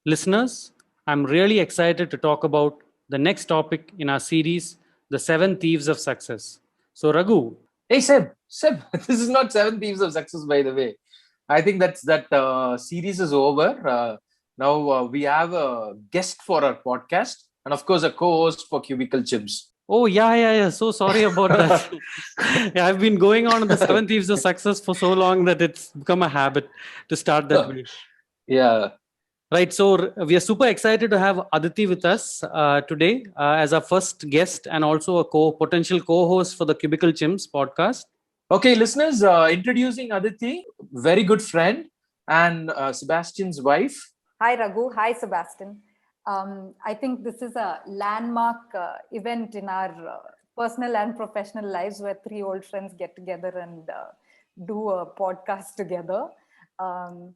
Listeners, I'm really excited to talk about the next topic in our series, the seven thieves of success. So, Raghu, Hey Seb, this is not Seven Thieves of Success, by the way. I think that series is over. Now we have a guest for our podcast, and of course a co-host for Cubicle Chimps. oh, yeah. So sorry about that. Yeah, I've been going on the seven thieves of success for so long that it's become a habit to start that way. Yeah, Right. So, we are super excited to have Aditi with us today as our first guest and also a potential co host for the Cubicle Chimps podcast. okay, listeners, introducing Aditi, very good friend, and Sebastian's wife. Hi, Raghu. Hi, Sebastian. I think this is a landmark event in our personal and professional lives where three old friends get together and do a podcast together.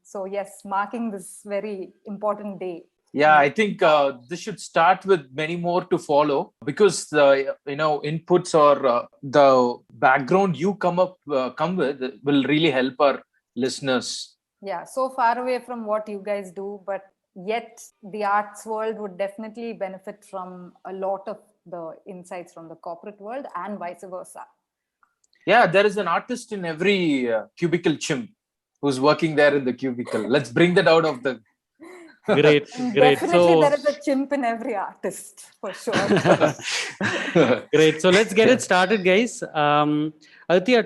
So, yes, marking this very important day. Yeah, I think this should start with many more to follow because the inputs or the background you come with will really help our listeners. Yeah, so far away from what you guys do, but yet the arts world would definitely benefit from a lot of the insights from the corporate world and vice versa. Yeah, there is an artist in every cubicle chimp who's working there in the cubicle. Let's bring that out of the. Great. Definitely, So, there is a chimp in every artist for sure. great. So, let's get it started, guys. Aditi,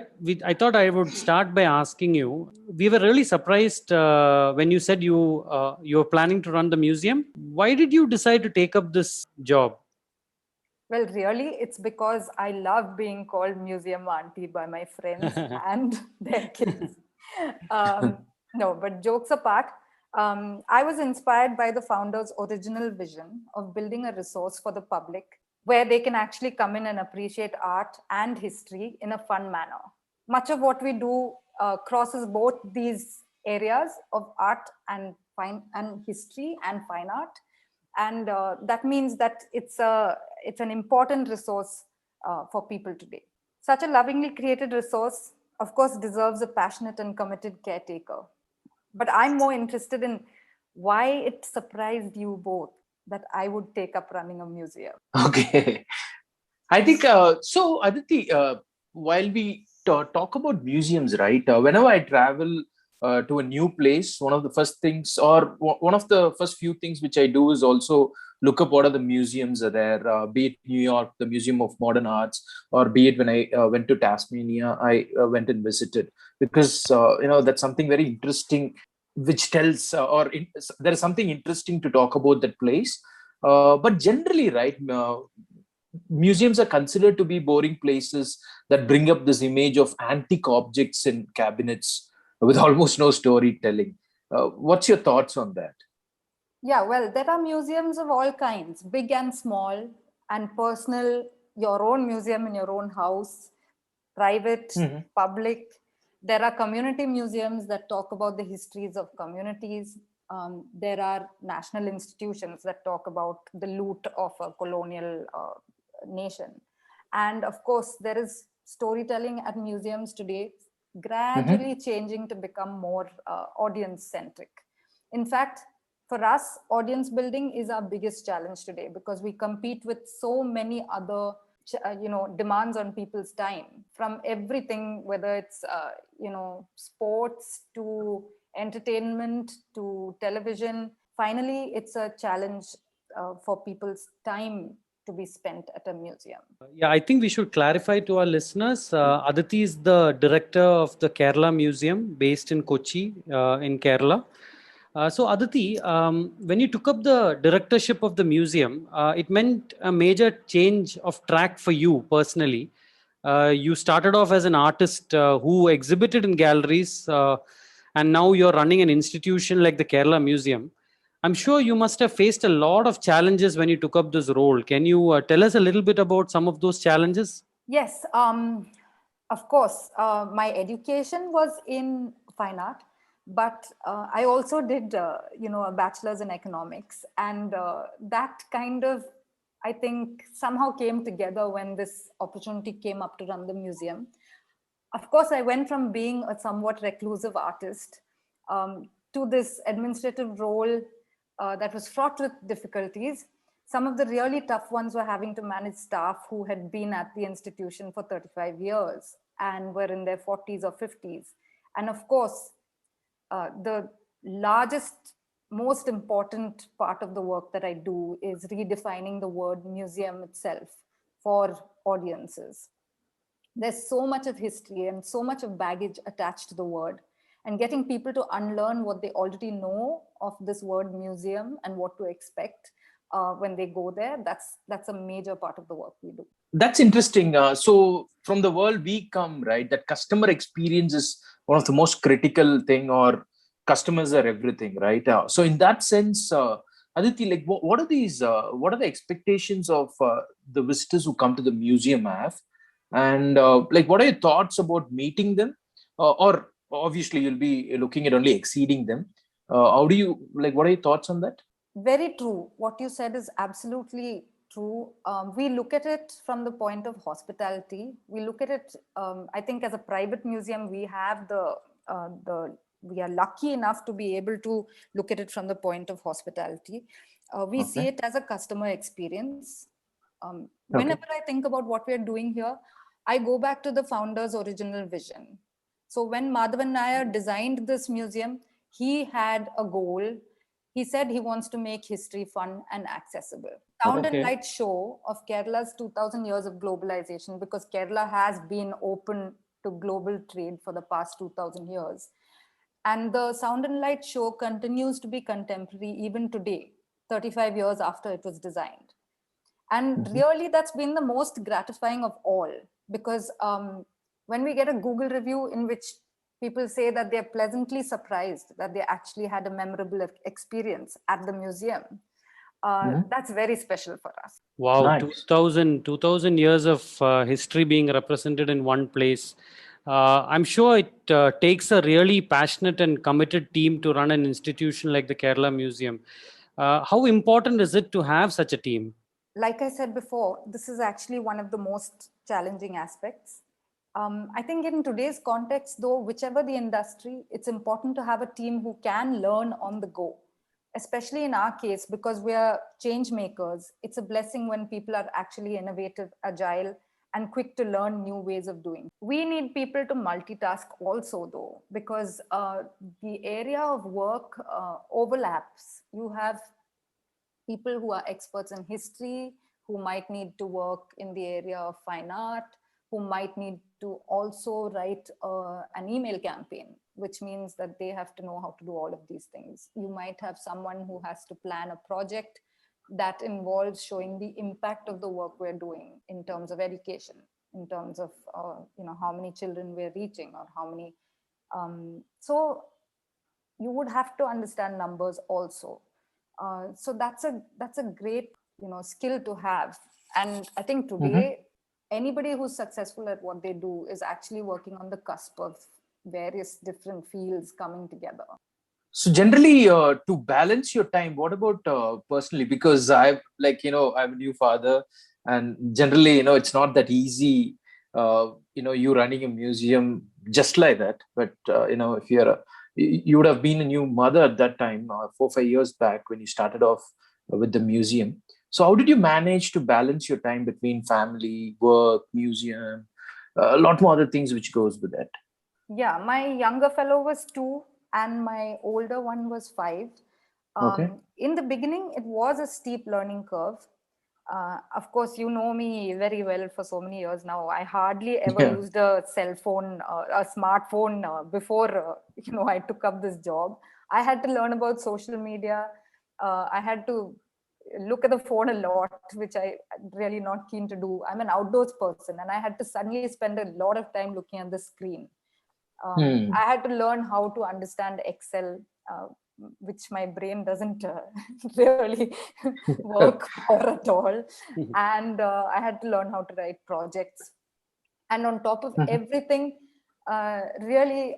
I thought I would start by asking you. We were really surprised when you said you were planning to run the museum. Why did you decide to take up this job? Well, really, it's because I love being called museum auntie by my friends and their kids. No, but jokes apart, I was inspired by the founder's original vision of building a resource for the public where they can actually come in and appreciate art and history in a fun manner. Much of what we do crosses both these areas of art and fine and history and fine art, and that means that it's an important resource for people today. Such a lovingly created resource, of course, deserves a passionate and committed caretaker. But I'm more interested in why it surprised you both that I would take up running a museum. Okay. I think so, Aditi. While we talk about museums, right? Whenever I travel to a new place, one of the first things, or one of the first few things which I do is also look up what are the museums are there. Be it New York, the Museum of Modern Arts, or be it when I went to Tasmania, I went and visited because that's something very interesting, which tells there is something interesting to talk about that place. But generally, right? Museums are considered to be boring places that bring up this image of antique objects in cabinets with almost no storytelling. What's your thoughts on that? Yeah, well, there are museums of all kinds, big and small, and personal, your own museum in your own house, private, Mhm. public. There are community museums that talk about the histories of communities. There are national institutions that talk about the loot of a colonial nation. And of course, there is storytelling at museums today, Mhm. gradually changing to become more audience centric. In fact, for us, audience building is our biggest challenge today because we compete with so many other demands on people's time, from everything, whether it's sports to entertainment to television. Finally, it's a challenge for people's time to be spent at a museum. Yeah, I think we should clarify to our listeners. Aditi is the director of the Kerala Museum based in Kochi, in Kerala. So, Aditi, when you took up the directorship of the museum, it meant a major change of track for you personally. You started off as an artist who exhibited in galleries, and now you're running an institution like the Kerala Museum. I'm sure you must have faced a lot of challenges when you took up this role. Can you tell us a little bit about some of those challenges? Yes, of course. My education was in fine art, but I also did, a bachelor's in economics, and that kind of, I think, somehow came together when this opportunity came up to run the museum. Of course, I went from being a somewhat reclusive artist to this administrative role that was fraught with difficulties. Some of the really tough ones were having to manage staff who had been at the institution for 35 years and were in their 40s or 50s. And of course, the largest, most important part of the work that I do is redefining the word museum itself for audiences. There's so much of history and so much of baggage attached to the word, and getting people to unlearn what they already know of this word museum and what to expect when they go there, that's a major part of the work we do. That's interesting. So from the world we come, right, that customer experience is one of the most critical thing, or customers are everything, right? So in that sense, Aditi, like what are these, what are the expectations of the visitors who come to the museum have? And like, what are your thoughts about meeting them? Or obviously you'll be looking at only exceeding them. How do you, like, what are your thoughts on that? Very true. What you said is absolutely true. We look at it from the point of hospitality. We look at it, I think, as a private museum, we have we are lucky enough to be able to look at it from the point of hospitality. We see it as a customer experience. Whenever I think about what we're doing here, I go back to the founder's original vision. So when Madhavan Nair designed this museum, he had a goal. He said he wants to make history fun and accessible. Sound and Light show of Kerala's 2000 years of globalization, because Kerala has been open to global trade for the past 2000 years. And the Sound and Light show continues to be contemporary even today, 35 years after it was designed. And really, that's been the most gratifying of all, because when we get a Google review in which people say that they're pleasantly surprised that they actually had a memorable experience at the museum, that's very special for us. Wow, Nice. 2000 years of history being represented in one place. I'm sure it takes a really passionate and committed team to run an institution like the Kerala Museum. How important is it to have such a team? Like I said before, this is actually one of the most challenging aspects. I think in today's context, though, whichever the industry, it's important to have a team who can learn on the go, especially in our case, because we are change makers. It's a blessing when people are actually innovative, agile, and quick to learn new ways of doing. We need people to multitask also, though, because the area of work overlaps. You have people who are experts in history, who might need to work in the area of fine art, who might need to also write an email campaign, which means that they have to know how to do all of these things. You might have someone who has to plan a project that involves showing the impact of the work we're doing in terms of education, in terms of how many children we're reaching, or how many. So you would have to understand numbers also. So that's a great skill to have. And I think today anybody who's successful at what they do is actually working on the cusp of various different fields coming together. So generally, to balance your time, what about personally? Because I'm I'm a new father, and generally, it's not that easy. You running a museum just like that. But if you would have been a new mother at that time, 4 5 years back when you started off with the museum. So how did you manage to balance your time between family, work, museum, a lot more other things which goes with that? Yeah, my younger fellow was 2 and my older one was 5. In the beginning, it was a steep learning curve. Of course, you know me very well for so many years now. I hardly ever used a cell phone, a smartphone before I took up this job. I had to learn about social media. I had to look at the phone a lot, which I really not keen to do. I'm an outdoors person, and I had to suddenly spend a lot of time looking at the screen. I had to learn how to understand Excel, which my brain doesn't really work for at all. And I had to learn how to write projects. And on top of everything, really,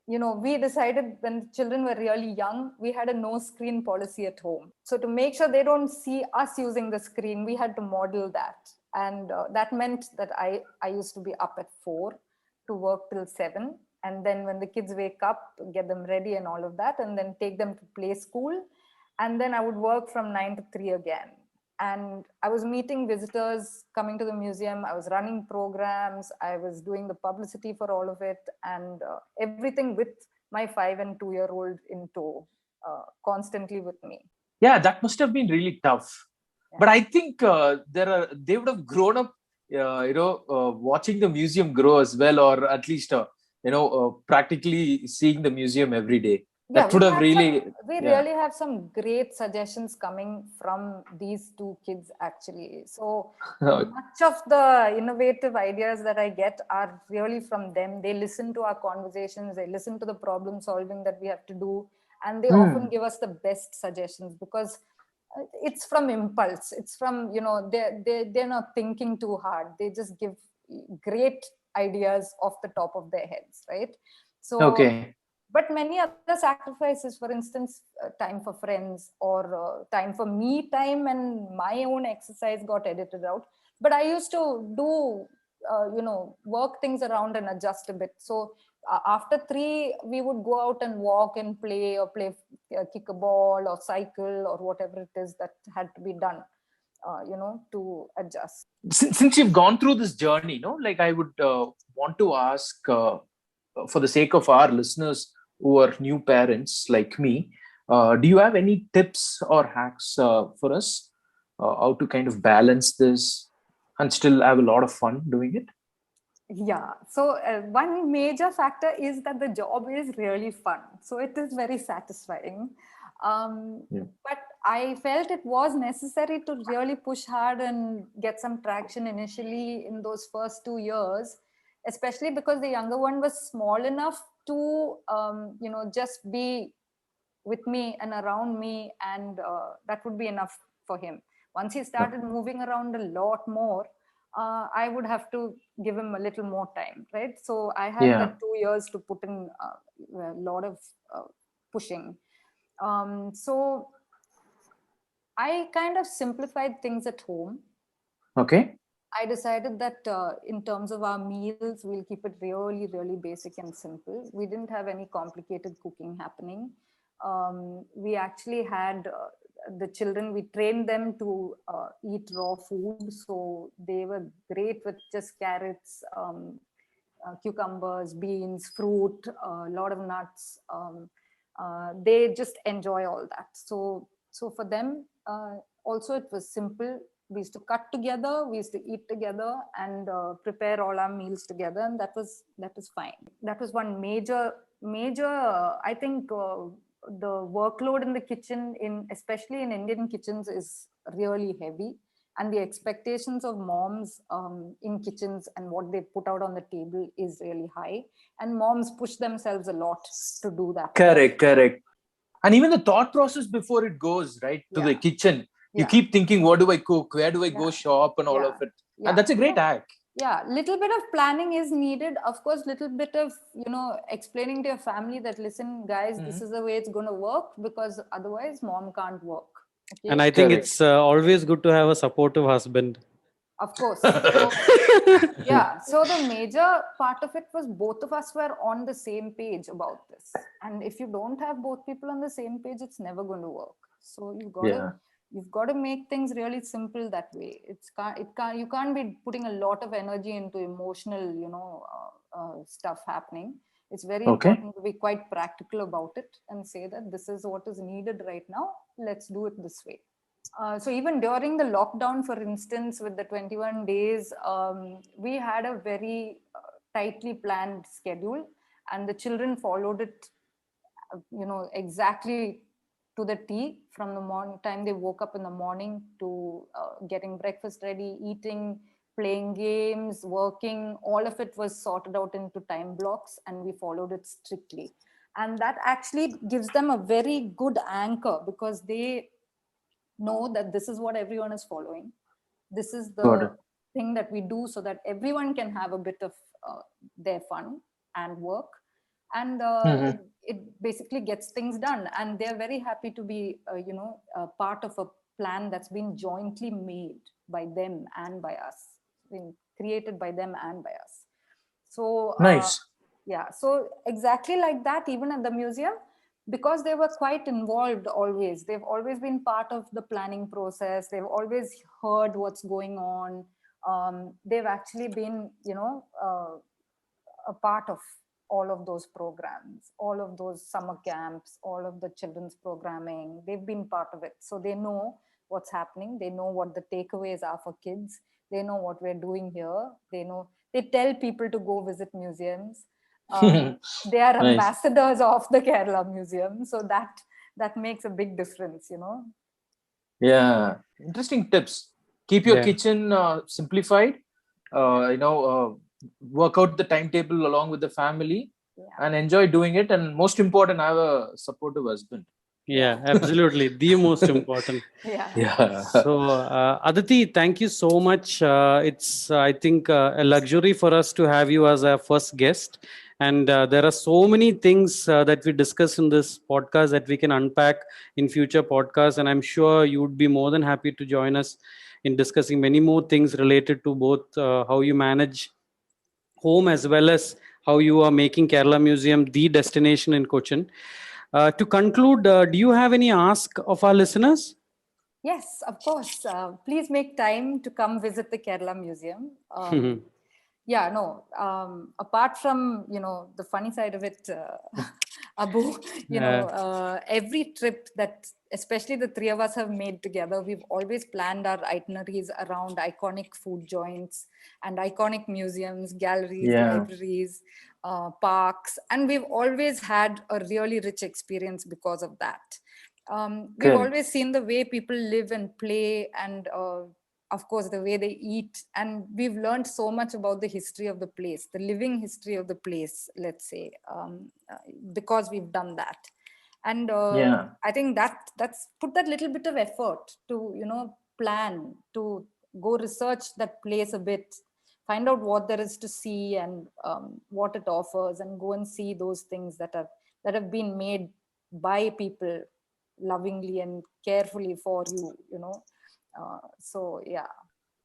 we decided when children were really young, we had a no screen policy at home. So to make sure they don't see us using the screen, we had to model that. And that meant that I used to be up at 4 to work till 7. And then when the kids wake up, get them ready and all of that, and then take them to play school. and then I would work from 9 to 3 again. And I was meeting visitors coming to the museum. I was running programs. I was doing the publicity for all of it, and everything with my 5 and 2-year-old in tow, constantly with me. Yeah, that must have been really tough. Yeah. But I think they would have grown up, watching the museum grow as well, or at least practically seeing the museum every day. Yeah, That would have really, we yeah. really have some great suggestions coming from these two kids, actually. So much of the innovative ideas that I get are really from them. They listen to our conversations, they listen to the problem solving that we have to do, and they often give us the best suggestions, because it's from impulse. It's from, they're not thinking too hard. They just give great ideas off the top of their heads, right? So Okay. but many other sacrifices, for instance, time for friends, or time for me time, and my own exercise got edited out. But I used to do work things around and adjust a bit. So after 3, we would go out and walk and play, or kick a ball or cycle or whatever it is that had to be done, to adjust. Since you've gone through this journey, like I would want to ask, for the sake of our listeners who are new parents like me, do you have any tips or hacks for us, how to kind of balance this and still have a lot of fun doing it? Yeah. So one major factor is that the job is really fun. So it is very satisfying. But I felt it was necessary to really push hard and get some traction initially in those first 2 years, especially because the younger one was small enough to, just be with me and around me, and that would be enough for him. Once he started moving around a lot more, I would have to give him a little more time, right? So I had that 2 years to put in a lot of pushing. So I kind of simplified things at home. Okay. I decided that in terms of our meals, we'll keep it really, really basic and simple. We didn't have any complicated cooking happening. We actually had the children, we trained them to eat raw food. So they were great with just carrots, cucumbers, beans, fruit, a lot of nuts. They just enjoy all that. So for them, also it was simple. We used to cut together, we used to eat together, and prepare all our meals together, and that was fine. That was one major. I think the workload in the kitchen, especially in Indian kitchens, is really heavy, and the expectations of moms in kitchens and what they put out on the table is really high, and moms push themselves a lot to do that. Correct. And even the thought process before it goes right to the kitchen, you keep thinking, what do I cook, where do I go shop, and all of it. And that's a great hack. Yeah, little bit of planning is needed, of course. Little bit of explaining to your family that, listen guys, this is the way it's going to work, because otherwise mom can't work. Okay? And I think it's always good to have a supportive husband. Of course. So, yeah. So the major part of it was both of us were on the same page about this. And if you don't have both people on the same page, it's never going to work. So you've got to make things really simple that way. You can't be putting a lot of energy into emotional, stuff happening. It's very important to be quite practical about it and say that this is what is needed right now. Let's do it this way. So even during the lockdown, for instance, with the 21 days, we had a very tightly planned schedule, and the children followed it, exactly to the T, from the time they woke up in the morning to getting breakfast ready, eating, playing games, working. All of it was sorted out into time blocks, and we followed it strictly. And that actually gives them a very good anchor, because they know that this is what everyone is following. This is the thing that we do so that everyone can have a bit of their fun and work. And it basically gets things done. And they're very happy to be, part of a plan that's been jointly made by them and by us, been created by them and by us. So, nice. Yeah. So exactly like that, even at the museum, because they were quite involved always. They've always been part of the planning process. They've always heard what's going on. They've actually been, a part of all of those programs, all of those summer camps, all of the children's programming. They've been part of it. So they know what's happening. They know what the takeaways are for kids. They know what we're doing here. They tell people to go visit museums. They are Nice. ambassadors of the Kerala Museum. So that makes a big difference, Yeah, interesting tips. Keep your Yeah. kitchen simplified. Work out the timetable along with the family and enjoy doing it. And most important, have a supportive husband. Yeah, absolutely. The most important. Yeah. So, Aditi, thank you so much. It's, I think, a luxury for us to have you as our first guest. And there are so many things that we discuss in this podcast that we can unpack in future podcasts. And I'm sure you would be more than happy to join us in discussing many more things related to both how you manage home as well as how you are making Kerala Museum the destination in Cochin. To conclude, do you have any ask of our listeners? Yes, of course. Please make time to come visit the Kerala Museum. Apart from, the funny side of it, Abu, every trip that especially the three of us have made together, we've always planned our itineraries around iconic food joints and iconic museums, galleries, libraries, parks. And we've always had a really rich experience because of that. We've always seen the way people live and play and of course the way they eat, and we've learned so much about the history of the place, the living history of the place, let's say, because we've done that. And I think that's put that little bit of effort to plan, to go research that place a bit, find out what there is to see and what it offers, and go and see those things that have been made by people lovingly and carefully for you. So yeah.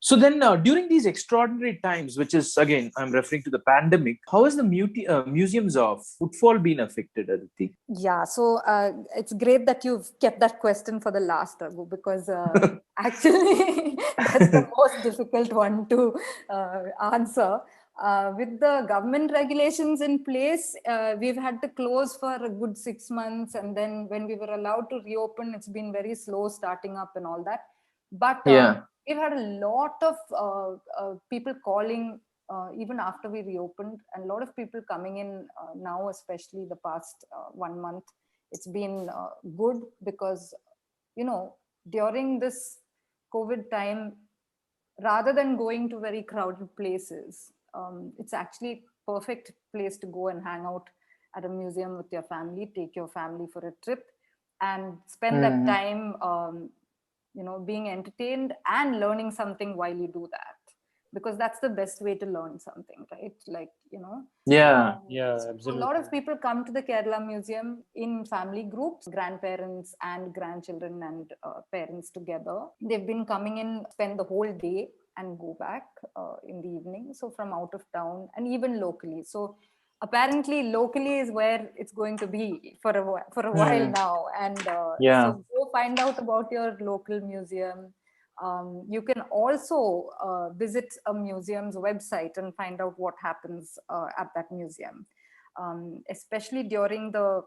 So then during these extraordinary times, which is again, I'm referring to the pandemic, how has the museums of footfall been affected, Aditi? Yeah, so it's great that you've kept that question for the last, Raghu, because actually that's the most difficult one to answer. With the government regulations in place, we've had to close for a good 6 months. And then when we were allowed to reopen, it's been very slow starting up and all that. But we've had a lot of people calling even after we reopened, and a lot of people coming in now, especially the past 1 month. It's been good because, during this COVID time, rather than going to very crowded places, it's actually perfect place to go and hang out at a museum with your family, take your family for a trip and spend that time being entertained and learning something while you do that, because that's the best way to learn something, right? Yeah, absolutely. A lot of people come to the Kerala Museum in family groups, grandparents and grandchildren and parents together. They've been coming in, spend the whole day and go back in the evening. So from out of town and even locally. So apparently locally is where it's going to be for a while now. And so go find out about your local museum. You can also visit a museum's website and find out what happens at that museum. Especially during the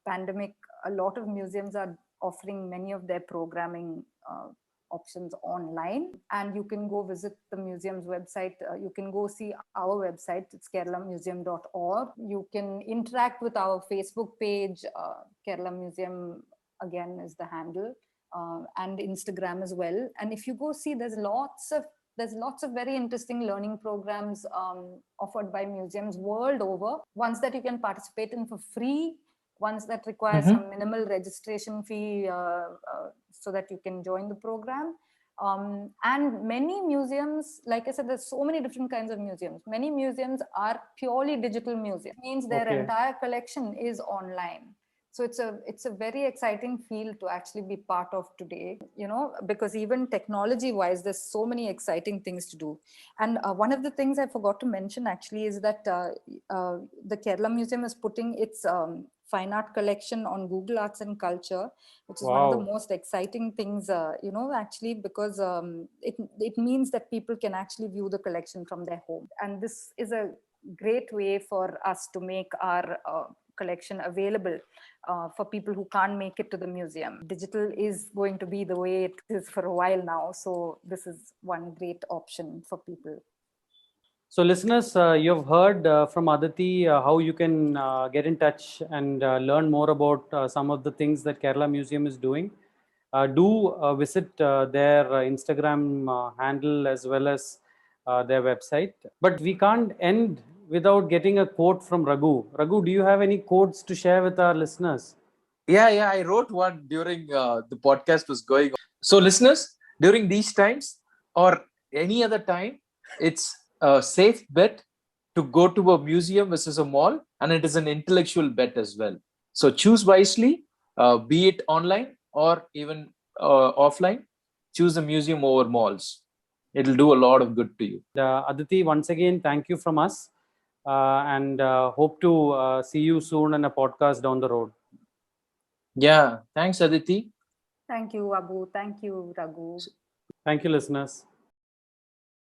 pandemic, a lot of museums are offering many of their programming options online, and you can go visit the museum's website. You can go see our website. It's keralamuseum.org. You can interact with our Facebook page. Kerala Museum again is the handle, and Instagram as well. And if you go see, there's lots of very interesting learning programs offered by museums world over. Ones that you can participate in for free, ones that require some minimal registration fee so that you can join the program. And many museums, like I said, there's so many different kinds of museums. Many museums are purely digital museums. It means their entire collection is online. So it's a very exciting field to actually be part of today, because even technology wise, there's so many exciting things to do. And one of the things I forgot to mention actually is that the Kerala Museum is putting its fine art collection on Google Arts and Culture, which is one of the most exciting things, actually, because it means that people can actually view the collection from their home. And this is a great way for us to make our collection available for people who can't make it to the museum. Digital is going to be the way it is for a while now. So this is one great option for people. So listeners, you've heard from Aditi how you can get in touch and learn more about some of the things that Kerala Museum is doing. Do visit their Instagram handle as well as their website. But we can't end without getting a quote from Raghu. Raghu, do you have any quotes to share with our listeners? Yeah, I wrote one during the podcast was going on. So listeners, during these times or any other time, it's a safe bet to go to a museum versus a mall, and it is an intellectual bet as well. So choose wisely, be it online or even offline. Choose a museum over malls. It'll do a lot of good to you. Aditi, once again, thank you from us, and hope to see you soon in a podcast down the road. Yeah, thanks, Aditi. Thank you, Abu. Thank you, Raghu. Thank you, listeners.